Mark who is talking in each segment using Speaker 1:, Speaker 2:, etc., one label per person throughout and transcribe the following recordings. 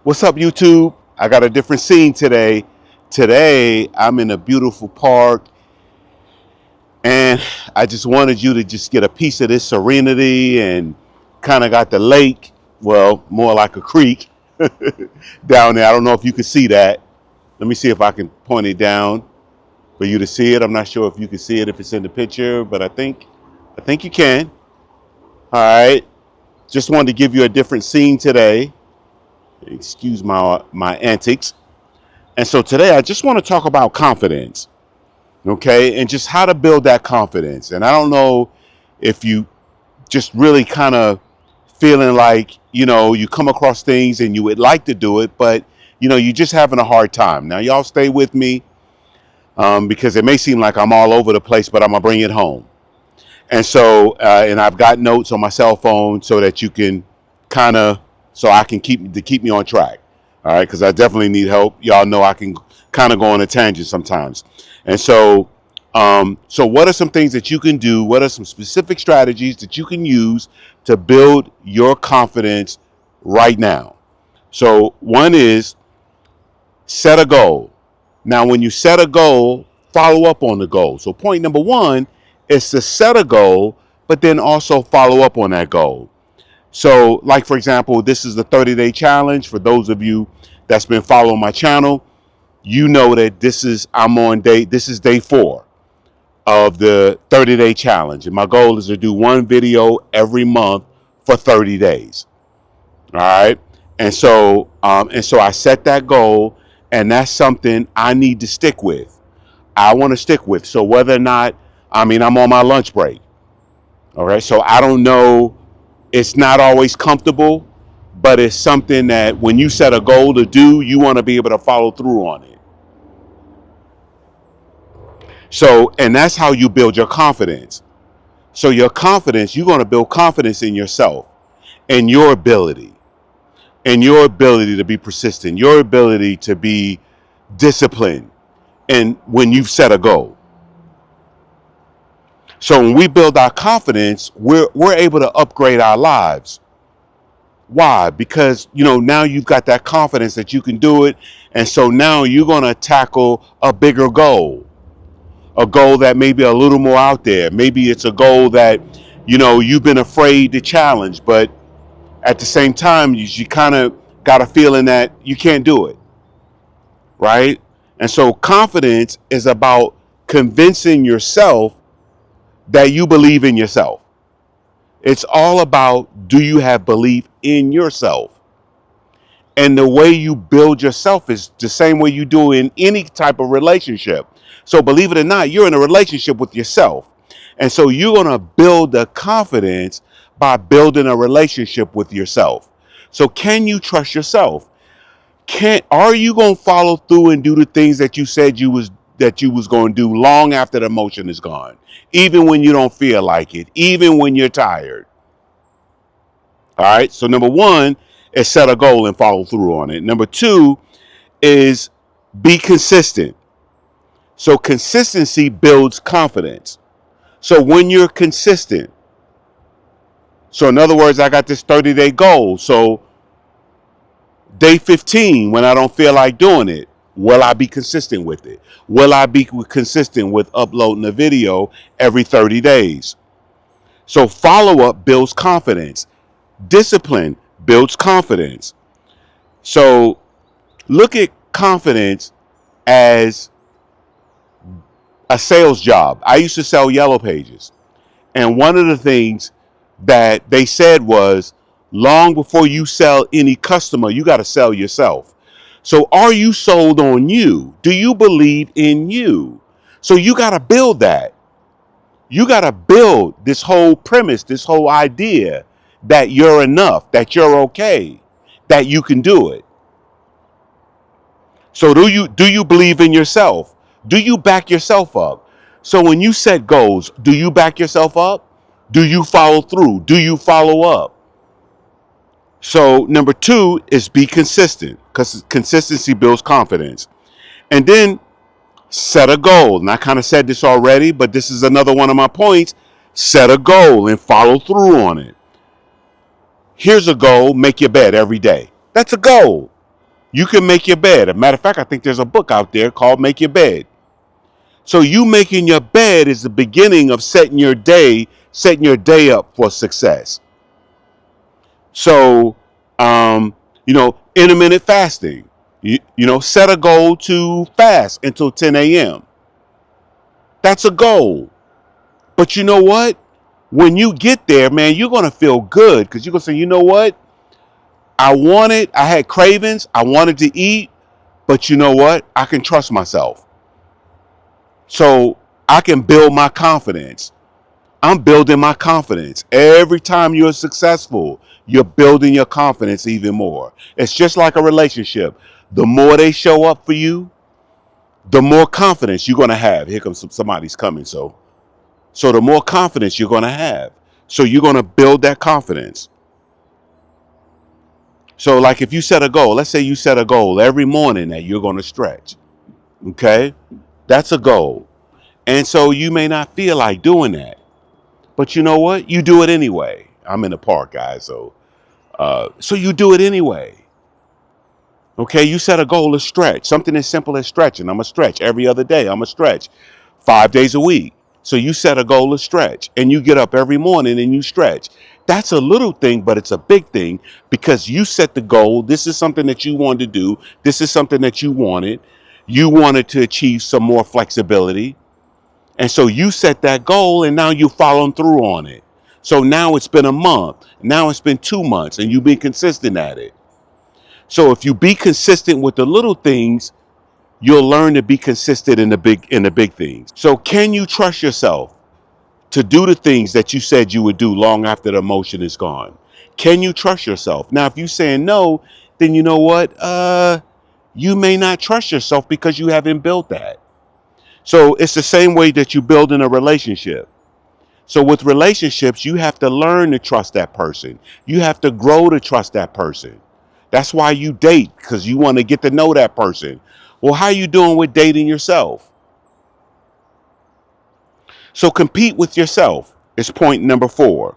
Speaker 1: What's up, YouTube? I got a different scene today. Today, I'm in a beautiful park, and I just wanted you to just get a piece of this serenity and kind of got the lake, well, more like a creek down there. I don't know if you can see that. Let me see if I can point it down for you to see it. I'm not sure if you can see it if it's in the picture, but I think you can. All right. Just wanted to give you a different scene today. Excuse my antics. And so today I just want to talk about confidence, okay? And just how to build that confidence. And I don't know if you just really kind of feeling like, you come across things and you would like to do it, but, you're just having a hard time. Now, y'all stay with me because it may seem like I'm all over the place, but I'm going to bring it home. And so, and I've got notes on my cell phone so that you can so I can keep me on track. All right, because I definitely need help. Y'all know I can kind of go on a tangent sometimes. And so what are some things that you can do? What are some specific strategies that you can use to build your confidence right now? So one is set a goal. Now, when you set a goal, follow up on the goal. So point number one is to set a goal, but then also follow up on that goal. So, like, for example, this is the 30-day challenge. For those of you that's been following my channel, you know that this is day 4 of the 30-day challenge. And my goal is to do one video every month for 30 days. All right. And so I set that goal, and that's something I need to stick with. I want to stick with. So whether or not, I'm on my lunch break. All right. So I don't know. It's not always comfortable, but it's something that when you set a goal to do, you want to be able to follow through on it. So, and that's how you build your confidence. So your confidence, you're going to build confidence in yourself and your ability to be persistent, your ability to be disciplined. And when you've set a goal. So when we build our confidence, we're able to upgrade our lives. Why? Because, now you've got that confidence that you can do it. And so now you're going to tackle a bigger goal, a goal that may be a little more out there. Maybe it's a goal that, you've been afraid to challenge, but at the same time, you kind of got a feeling that you can't do it. Right? And so confidence is about convincing yourself that you believe in yourself. It's all about, do you have belief in yourself? And the way you build yourself is the same way you do in any type of relationship. So believe it or not, you're in a relationship with yourself. And so you're going to build the confidence by building a relationship with yourself. So can you trust yourself? Are you going to follow through and do the things that you said you was going to do long after the emotion is gone? Even when you don't feel like it, even when you're tired. All right. So number one is set a goal and follow through on it. Number two is be consistent. So consistency builds confidence. So when you're consistent, so in other words, I got this 30-day goal. So day 15, when I don't feel like doing it, will I be consistent with it? Will I be consistent with uploading a video every 30 days? So follow-up builds confidence. Discipline builds confidence. So look at confidence as a sales job. I used to sell yellow pages. And one of the things that they said was, long before you sell any customer, you got to sell yourself. So are you sold on you? Do you believe in you? So you got to build that. You got to build this whole premise, this whole idea that you're enough, that you're okay, that you can do it. So do you believe in yourself? Do you back yourself up? So when you set goals, do you back yourself up? Do you follow through? Do you follow up? So number two is be consistent, because consistency builds confidence. And then set a goal. And I kind of said this already, but this is another one of my points. Set a goal and follow through on it. Here's a goal: make your bed every day. That's a goal. You can make your bed. As a matter of fact, I think there's a book out there called Make Your Bed. So you making your bed is the beginning of setting your day up for success. So, intermittent fasting. Set a goal to fast until 10 a.m. That's a goal. But you know what? When you get there, man, you're going to feel good because you're going to say, you know what? I had cravings. I wanted to eat, but you know what? I can trust myself. So I can build my confidence. I'm building my confidence. Every time you're successful, you're building your confidence even more. It's just like a relationship. The more they show up for you, the more confidence you're going to have. Here comes somebody's coming. So the more confidence you're going to have. So you're going to build that confidence. So like if you set a goal, let's say you set a goal every morning that you're going to stretch. Okay? That's a goal. And so you may not feel like doing that. But you know what? You do it anyway. I'm in the park, guys. So you do it anyway. Okay, you set a goal to stretch. Something as simple as stretching. I'm going to stretch every other day. I'm going to stretch 5 days a week. So you set a goal to stretch and you get up every morning and you stretch. That's a little thing, but it's a big thing because you set the goal. This is something that you wanted to do. This is something that you wanted. You wanted to achieve some more flexibility. And so you set that goal and now you're following through on it. So now it's been a month. Now it's been 2 months and you've been consistent at it. So if you be consistent with the little things, you'll learn to be consistent in the big things. So can you trust yourself to do the things that you said you would do long after the emotion is gone? Can you trust yourself? Now, if you're saying no, then you know what? You may not trust yourself because you haven't built that. So it's the same way that you build in a relationship. So with relationships, you have to learn to trust that person. You have to grow to trust that person. That's why you date, because you want to get to know that person. Well, how you doing with dating yourself? So compete with yourself is point number 4.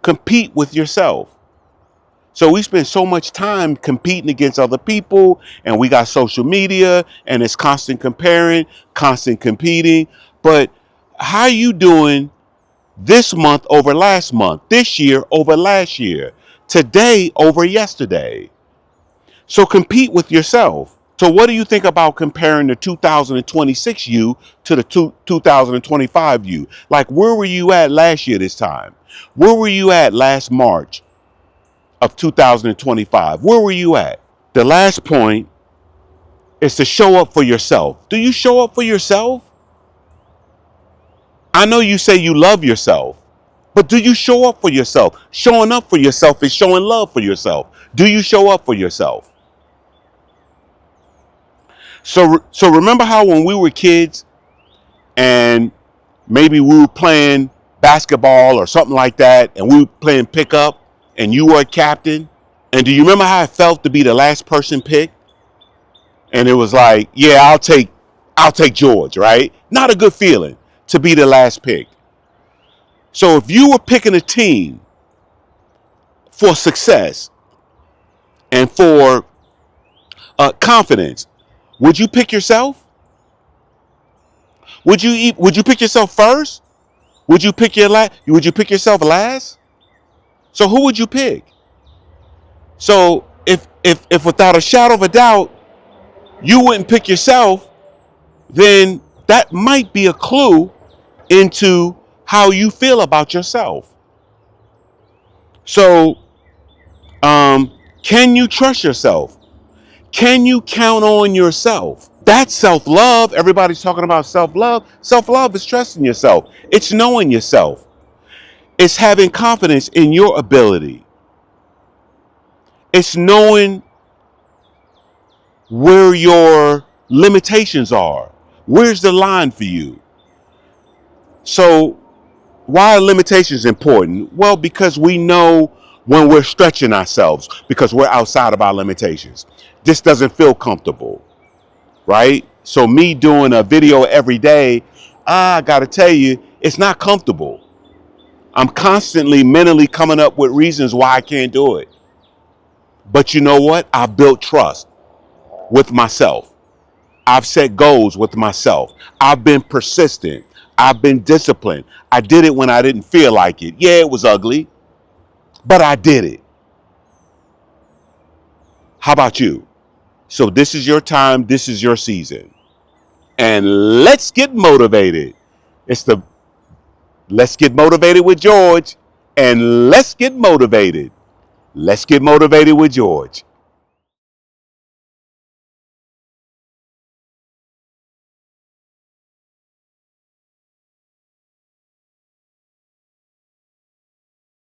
Speaker 1: Compete with yourself. So we spend so much time competing against other people, and we got social media, and it's constant comparing, constant competing. But how you doing this month over last month, this year over last year, today over yesterday? So compete with yourself. So what do you think about comparing the 2026 you to the 2025 you? Like, where were you at last year this time? Where were you at last March of 2025? Where were you at? The last point is to show up for yourself. Do you show up for yourself? I know you say you love yourself, but do you show up for yourself? Showing up for yourself is showing love for yourself. Do you show up for yourself? So remember how when we were kids and maybe we were playing basketball or something like that and we were playing pickup and you were a captain? And do you remember how it felt to be the last person picked? And it was like, yeah, I'll take George, right? Not a good feeling to be the last pick. So if you were picking a team for success and for confidence, would you pick yourself? Would you pick yourself first? Would you pick would you pick yourself last? So who would you pick? So if without a shadow of a doubt you wouldn't pick yourself, then that might be a clue into how you feel about yourself. So can you trust yourself? Can you count on yourself? That's self-love. Everybody's talking about self-love. Self-love is trusting yourself. It's knowing yourself. It's having confidence in your ability. It's knowing where your limitations are. Where's the line for you? So why are limitations important? Well, because we know when we're stretching ourselves, because we're outside of our limitations. This doesn't feel comfortable, right? So me doing a video every day, I gotta tell you, it's not comfortable. I'm constantly mentally coming up with reasons why I can't do it. But you know what? I built trust. with myself. I've set goals with myself. I've been persistent. I've been disciplined. I did it when I didn't feel like it. Yeah, it was ugly, but I did it. How about you? So this is your time. This is your season. And let's get motivated. It's the Let's Get Motivated with George. And let's get motivated. Let's get motivated with George.